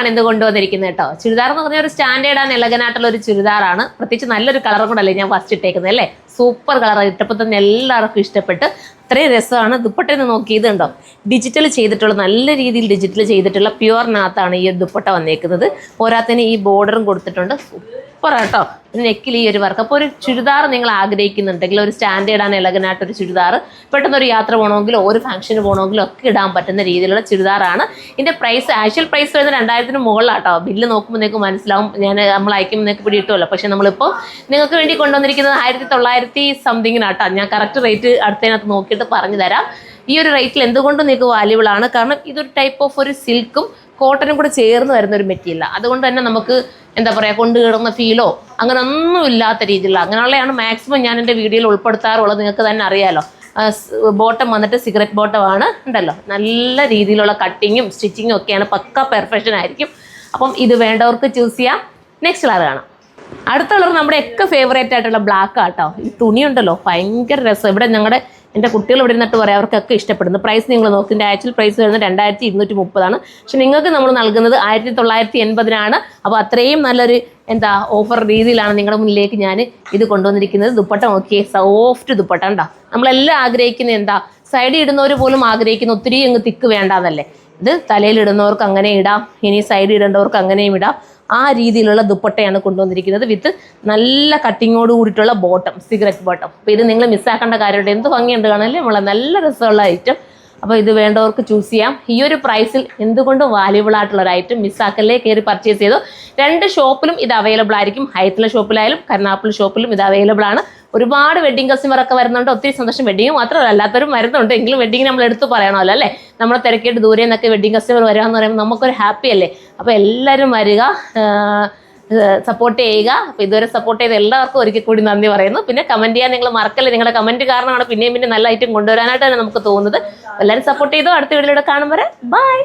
ചുരിദാറാണ് ഇന്ന് കൊണ്ടുവന്നിരിക്കുന്നത് കേട്ടോ. ചുരിദാർ എന്ന് പറഞ്ഞാൽ ഒരു സ്റ്റാൻഡേർഡ് ആൻഡ് എലഗനായിട്ടുള്ള ഒരു ചുരിദാറാണ്. പ്രത്യേകിച്ച് നല്ലൊരു കളറും കൂടെ ഞാൻ ഫസ്റ്റ് ഇട്ടേക്കുന്നത് അല്ലേ. സൂപ്പർ കളർ ഇട്ടപ്പോൾ തന്നെ എല്ലാവർക്കും ഇഷ്ടപ്പെട്ട്. അത്രയും രസമാണ്. ദുപ്പട്ടയെന്ന് നോക്കി ഇതുണ്ടോ, ഡിജിറ്റൽ ചെയ്തിട്ടുള്ള, നല്ല രീതിയിൽ ഡിജിറ്റൽ ചെയ്തിട്ടുള്ള പ്യുവറിനകത്താണ് ഈ ദുപ്പട്ട വന്നേക്കുന്നത്. പോരാത്തതിന് ഈ ബോർഡറും കൊടുത്തിട്ടുണ്ട്. സൂപ്പർ കേട്ടോ. നെക്കിൽ ഈ ഒരു വർക്ക്. അപ്പോൾ ഒരു ചുരിദാർ നിങ്ങൾ ആഗ്രഹിക്കുന്നുണ്ടെങ്കിൽ, ഒരു സ്റ്റാൻഡേർഡ് ആൻഡ് എലഗനായിട്ടൊരു ചുരിദാർ പെട്ടെന്നൊരു യാത്ര പോകണമെങ്കിലോ ഒരു ഫംഗ്ഷന് പോകണമെങ്കിലോ ഒക്കെ ഇടാൻ പറ്റുന്ന രീതിയിലുള്ള ചുരിദാറാണ്. ഇതിൻ്റെ പ്രൈസ് ആക്ച്വൽ പ്രൈസ് വരുന്നത് 2000-ന് മുകളിലാട്ടോ. ബില്ല് നോക്കുമ്പോൾ നിങ്ങൾക്ക് മനസ്സിലാവും. നമ്മൾ അയക്കുമ്പോൾ നിങ്ങൾക്ക് പിടിയിട്ടുമല്ലോ. പക്ഷേ നമ്മളിപ്പോൾ നിങ്ങൾക്ക് വേണ്ടി കൊണ്ടുവന്നിരിക്കുന്നത് 1900 സംതിങ്ങിനാട്ടോ. ഞാൻ കറക്റ്റ് റേറ്റ് അടുത്തതിനകത്ത് നോക്കിയിട്ട് പറഞ്ഞു തരാം. ഈ ഒരു റേറ്റിൽ എന്തുകൊണ്ടും നിങ്ങൾക്ക് വാല്യുബിൾ ആണ്. കാരണം ഇതൊരു ടൈപ്പ് ഓഫ് ഒരു സിൽക്കും കോട്ടനും കൂടെ ചേർന്ന് വരുന്ന ഒരു മെറ്റീരിയൽ. അതുകൊണ്ട് തന്നെ നമുക്ക് എന്താ പറയുക, കൊണ്ട് കിടന്ന ഫീലോ അങ്ങനെ ഒന്നും ഇല്ലാത്ത രീതിയിലുള്ള, അങ്ങനെയുള്ളതാണ് മാക്സിമം ഞാൻ എൻ്റെ വീഡിയോയിൽ ഉൾപ്പെടുത്താറുള്ളത്. നിങ്ങൾക്ക് തന്നെ അറിയാമല്ലോ. ബോട്ടം വന്നിട്ട് സിഗരറ്റ് ബോട്ടമാണ് ഉണ്ടല്ലോ. നല്ല രീതിയിലുള്ള കട്ടിങ്ങും സ്റ്റിച്ചിങ്ങും ഒക്കെയാണ്. പക്ക പെർഫെക്ഷൻ ആയിരിക്കും. അപ്പം ഇത് വേണ്ടവർക്ക് ചൂസ് ചെയ്യാം. നെക്സ്റ്റ് കളർ കാണാം. അടുത്ത കളർ നമ്മുടെ ഒക്കെ ഫേവറേറ്റ് ആയിട്ടുള്ള ബ്ലാക്ക് ആട്ടോ. ഈ തുണിയുണ്ടല്ലോ ഭയങ്കര രസം. ഇവിടെ എൻ്റെ കുട്ടികൾ ഇവിടെ ഇരുന്നിട്ട് പറയാം, അവർക്കൊക്കെ ഇഷ്ടപ്പെടുന്നു. പ്രൈസ് നിങ്ങൾ നോക്കി, ഇതിൻ്റെ ആക്ച്വൽ പ്രൈസ് വരുന്നത് 2230. പക്ഷെ നിങ്ങൾക്ക് നമ്മൾ നൽകുന്നത് 1980-നാണ്. അപ്പോൾ അത്രയും നല്ലൊരു ഓഫർ രീതിയിലാണ് നിങ്ങളുടെ മുന്നിലേക്ക് ഞാൻ ഇത് കൊണ്ടുവന്നിരിക്കുന്നത്. ദുപ്പട്ട നോക്കിയേ, സോഫ്റ്റ് ദുപ്പട്ട ഉണ്ടോ. നമ്മളെല്ലാം ആഗ്രഹിക്കുന്നത് സൈഡിൽ ഇടുന്നവർ പോലും ആഗ്രഹിക്കുന്ന ഒത്തിരി അങ്ങ് തിക്ക് വേണ്ടാന്നല്ലേ. ഇത് തലയിലിടുന്നവർക്ക് അങ്ങനെ ഇടാം, ഇനി സൈഡിൽ ഇടേണ്ടവർക്ക് അങ്ങനെയും ഇടാം. ആ രീതിയിലുള്ള ദുപ്പട്ടയാണ് കൊണ്ടുവന്നിരിക്കുന്നത്. വിത്ത് നല്ല കട്ടിങ്ങോട് കൂടിയിട്ടുള്ള ബോട്ടം, സിഗരറ്റ് ബോട്ടം. അപ്പോൾ ഇത് നിങ്ങൾ മിസ്സാക്കേണ്ട കാര്യമുണ്ട്. എന്ത് ഭംഗിയുണ്ട് കാണാനല്ലേ, നമ്മളെ നല്ല രസമുള്ള ഐറ്റം. അപ്പോൾ ഇത് വേണ്ടവർക്ക് ചൂസ് ചെയ്യാം. ഈ ഒരു പ്രൈസിൽ എന്തുകൊണ്ടും വാല്യുബിൾ ആയിട്ടുള്ള ഒരു ഐറ്റം. മിസ്സാക്കല്ലേ, കയറി പർച്ചേസ് ചെയ്തു. 2 ഷോപ്പിലും ഇത് അവൈലബിൾ ആയിരിക്കും. ഹൈത്തിലെ ഷോപ്പിലായാലും കരുനാഗപ്പള്ളി ഷോപ്പിലും ഇത് അവൈലബിൾ ആണ്. ഒരുപാട് വെഡ്ഡിങ് കസ്റ്റമറൊക്കെ വരുന്നുണ്ട്. ഒത്തിരി സന്തോഷം. വെഡ്ഡിങ് മാത്രമല്ല അല്ലാത്തവരും വരുന്നുണ്ട്. എങ്കിലും വെഡ്ഡിങ് നമ്മൾ എടുത്ത് പറയണമല്ലോ അല്ലേ. നമ്മളെ തിരക്കിയിട്ട് ദൂരെ നിന്നൊക്കെ വെഡ്ഡിങ് കസ്റ്റമർ വരിക എന്ന് പറയുമ്പോൾ നമുക്കൊരു ഹാപ്പി അല്ലേ. അപ്പോൾ എല്ലാവരും വരിക, സപ്പോർട്ട് ചെയ്യുക. അപ്പോൾ ഇതുവരെ സപ്പോർട്ട് ചെയ്ത എല്ലാവർക്കും ഒരിക്കൽ കൂടി നന്ദി പറയുന്നു. പിന്നെ കമൻറ്റ് ചെയ്യാൻ നിങ്ങൾ മറക്കല്ലേ. നിങ്ങളുടെ കമൻറ്റ് കാരണമാണ് പിന്നെയും നല്ല ഐറ്റം കൊണ്ടുവരാനായിട്ട് തന്നെ നമുക്ക് തോന്നുന്നത്. എല്ലാവരും സപ്പോർട്ട് ചെയ്തോ. അടുത്ത വീഡിയോയിലൂടെ കാണും വരെ ബൈ.